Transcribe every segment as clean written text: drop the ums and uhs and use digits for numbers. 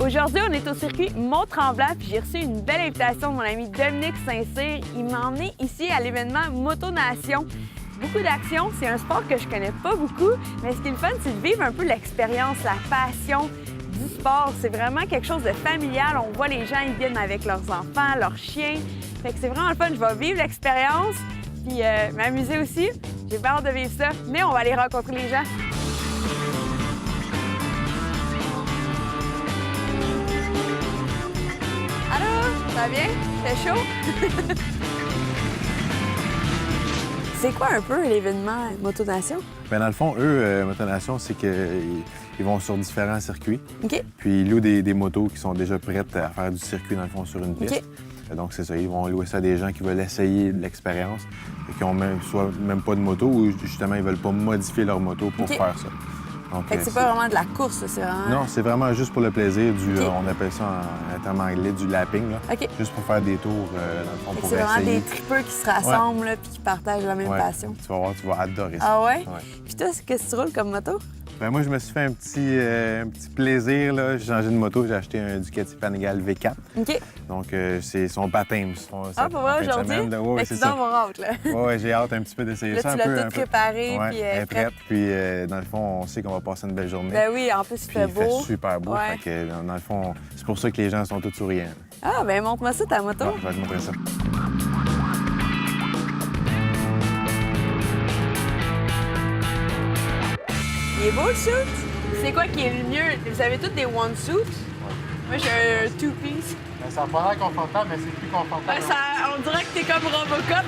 Aujourd'hui, on est au circuit Mont-Tremblant, puis j'ai reçu une belle invitation de mon ami Dominique Saint-Cyr. Il m'a emmené ici à l'événement Motonation. Beaucoup d'action, c'est un sport que je connais pas beaucoup, mais ce qui est le fun, c'est de vivre un peu l'expérience, la passion du sport. C'est vraiment quelque chose de familial. On voit les gens, ils viennent avec leurs enfants, leurs chiens. Fait que c'est vraiment le fun. Je vais vivre l'expérience, puis m'amuser aussi. J'ai pas hâte de vivre ça, mais on va aller rencontrer les gens. Allô, ça va bien? C'est chaud? C'est quoi un peu l'événement Motonation? Bien, dans le fond, eux, Motonation, c'est qu'ils vont sur différents circuits. OK. Puis ils louent des motos qui sont déjà prêtes à faire du circuit, dans le fond, sur une piste. OK. Donc, c'est ça. Ils vont louer ça à des gens qui veulent essayer de l'expérience et qui ont soit même pas de moto ou justement, ils veulent pas modifier leur moto pour OK. faire ça. Donc, Fait que c'est pas vraiment de la course, c'est vraiment... Non, c'est vraiment juste pour le plaisir du... OK. On appelle ça en termes anglais du lapping, là. OK. Juste pour faire des tours, dans le fond, Fait que pour c'est vraiment essayer. des tripeux qui se rassemblent là, puis qui partagent la même Ouais. passion. Tu vas voir, tu vas adorer ça. Ah ouais? Ouais. Puis toi, qu'est-ce que tu roules comme moto? Ben moi, je me suis fait un petit plaisir, là. J'ai changé de moto, j'ai acheté un Ducati Panigale V4. OK. Donc, c'est son baptême. Ah, pour vrai, aujourd'hui? Oui, Fait que c'est tu ça. dors mon hâte, là. Oui, j'ai hâte un petit peu d'essayer Là, ça. tu l'as tout préparé, Ouais, puis elle est prête. prête. Puis, dans le fond, on sait qu'on va passer une belle journée. Ben oui, en plus, il Puis fait il fait beau. super beau. Ouais. Fait que, dans le fond, c'est pour ça que les gens sont tous souriants. Ah, ben montre-moi ça, ta moto. Ouais, je vais te montrer ça. Il est beau, le suit? C'est quoi qui est le mieux? Vous avez tous des one-suits? Moi, j'ai un two-piece. Ça n'a pas l'air confortable, mais c'est plus confortable. Ben, on dirait que t'es comme Robocop.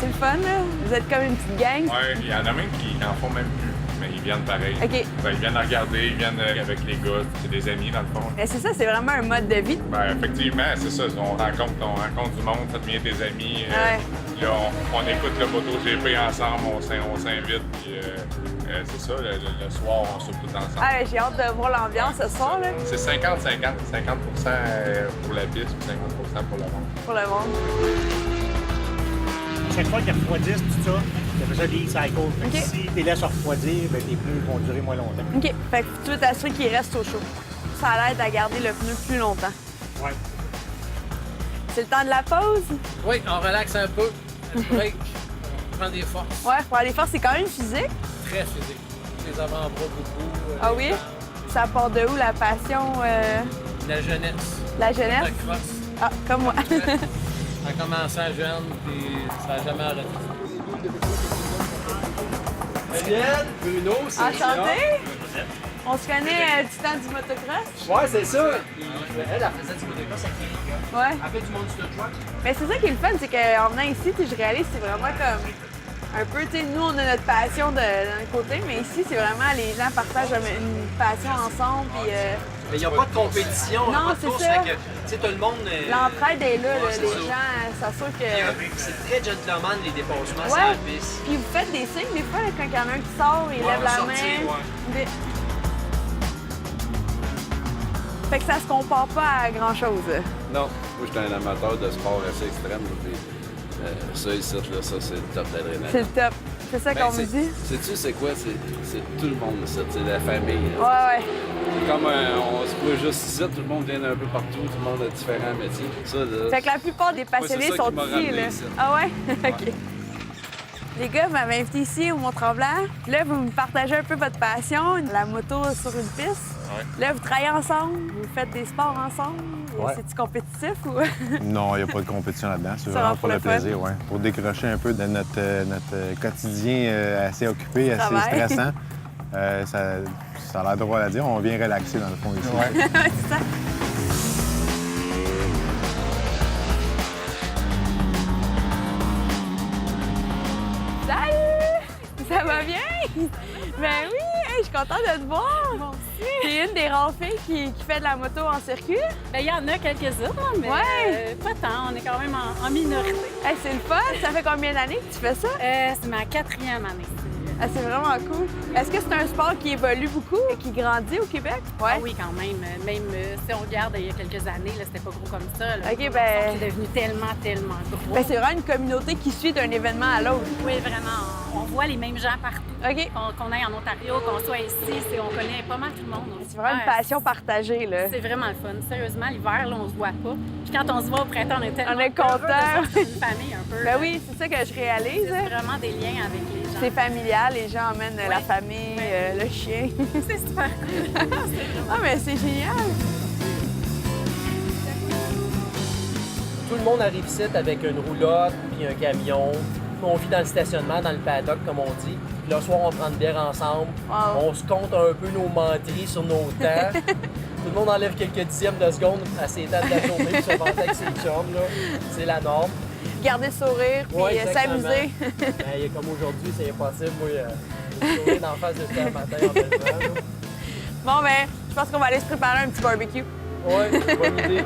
C'est le fun, là? Vous êtes comme une petite gang? Ouais, il y en a même qui n'en font même plus, mais ils viennent pareil. OK. Ben, ils viennent à regarder, ils viennent avec les gars, c'est des amis dans le fond. Mais c'est ça, c'est vraiment un mode de vie. Ben, effectivement, c'est ça, on rencontre du monde, ça devient des amis. Ouais. Là, on écoute le MotoGP ensemble, on s'invite, puis c'est ça, le soir, on soupe tout ensemble. Ah, j'ai hâte de voir l'ambiance ce soir, là, C'est 50-50, 50 pour la piste, puis 50 pour le monde. pour le monde. Chaque fois qu'ils refroidissent, tout ça, il y a besoin de cycle. Fait que OK. si tu les laisses refroidir, ben, tes pneus vont durer moins longtemps. OK. Fait que tu veux t'assurer qu'il reste au chaud. Ça l'aide à garder le pneu plus longtemps. Ouais. C'est le temps de la pause? Oui, on relaxe un peu. Break. On prend des forces. Ouais, pour aller faire, c'est quand même physique. Très physique. Les avant-bras beaucoup. Ah oui? Ça part de où, la passion, La jeunesse. la jeunesse? La crosse. Ah, comme moi. Ça a commencé à jeune, puis ça n'a jamais arrêté. Bruno, c'est Enchanté! On se connaît du temps du motocross? Ouais, c'est ça. Elle faisait du motocross avec les gars. Ouais. Elle fait du monde du truck. Mais c'est ça qui est le fun, c'est qu'en venant ici, je réalise que c'est vraiment comme un peu, tu sais, nous, on a notre passion d'un côté, mais ici, c'est vraiment les gens partagent une passion ensemble, puis Mais il n'y a pas de compétition, il n'y a Non, pas de c'est course. ça. Fait que, tu sais, tout le monde. l'entraide est là, Ouais, là, c'est les ça. gens s'assurent que... C'est très gentleman, les dépassements sur Ouais, la piste. puis vous faites des signes, des fois, là, quand il y en a un qui sort, il Ouais, lève on la sortit, main. ouais. Des- Fait que ça se compare pas à grand-chose. Non, moi j'étais un amateur de sport assez extrême. Puis, ça ici, là, ça c'est le top d'adrénaline. C'est le top. C'est ça qu'on me dit? Sais-tu c'est quoi? C'est tout le monde ici, c'est la famille. Ouais, ouais. C'est comme on se voit juste ici, tout le monde vient d'un peu partout, tout le monde a différents métiers. Ça, là, Fait que la plupart des passionnés c'est ça sont qui m'a ici, ramené là. ici. Ah ouais? OK. Les gars, vous m'avez invité ici au Mont-Tremblant. Là, vous me partagez un peu votre passion, la moto sur une piste. Ouais. Là, vous travaillez ensemble, vous faites des sports ensemble. Ouais. C'est-tu compétitif ou... Non, il n'y a pas de compétition là-dedans. C'est C'est vraiment pour le fun. plaisir, ouais. Pour décrocher un peu de notre quotidien assez occupé, assez Travail. stressant. Ça a l'air drôle à dire. On vient relaxer dans le fond ici. C'est ça. Salut! Ça va bien? Ben oui, hey, je suis contente de te voir. Moi aussi. T'es une des rares filles qui fait de la moto en circuit. Bien, il y en a quelques-unes, mais Ouais. pas tant. On est quand même en minorité. Hey, c'est le fun. Ça fait combien d'années que tu fais ça? C'est ma 4e année. Ah, c'est vraiment cool. Est-ce que c'est un sport qui évolue beaucoup et qui grandit au Québec? Ouais. Ah oui, quand même. Même si on regarde il y a quelques années, là, c'était pas gros comme ça. Là. OK, ben... C'est devenu tellement gros. Ben, c'est vraiment une communauté qui suit d'un événement à l'autre. Oui, vraiment. on voit les mêmes gens partout. OK. Qu'on aille en Ontario, qu'on soit ici, on connaît pas mal tout le monde. C'est vraiment une passion partagée, là. C'est vraiment le fun. Sérieusement, l'hiver, là, on se voit pas. Puis quand on se voit au printemps, on est tellement On est content. heureux de se voir une famille un peu. Ben oui, c'est ça que je réalise. C'est vraiment des liens avec les gens. C'est familial, les gens emmènent la famille, le chien. C'est super cool. Ah, mais c'est génial! Tout le monde arrive ici avec une roulotte puis un camion. On vit dans le stationnement, dans le paddock, comme on dit. Puis le soir, on prend une bière ensemble. Wow. On se compte un peu nos menteries sur nos temps. Tout le monde enlève quelques dixièmes de secondes à ses temps de la journée pour se vanter avec ses chums. Là. C'est la norme. Garder le sourire, puis Ouais, exactement. s'amuser. Ben, comme aujourd'hui, c'est impossible. Moi, le sourire d'en face de ce matin en me levant. Bon, ben, je pense qu'on va aller se préparer un petit barbecue. Ouais, bonne idée.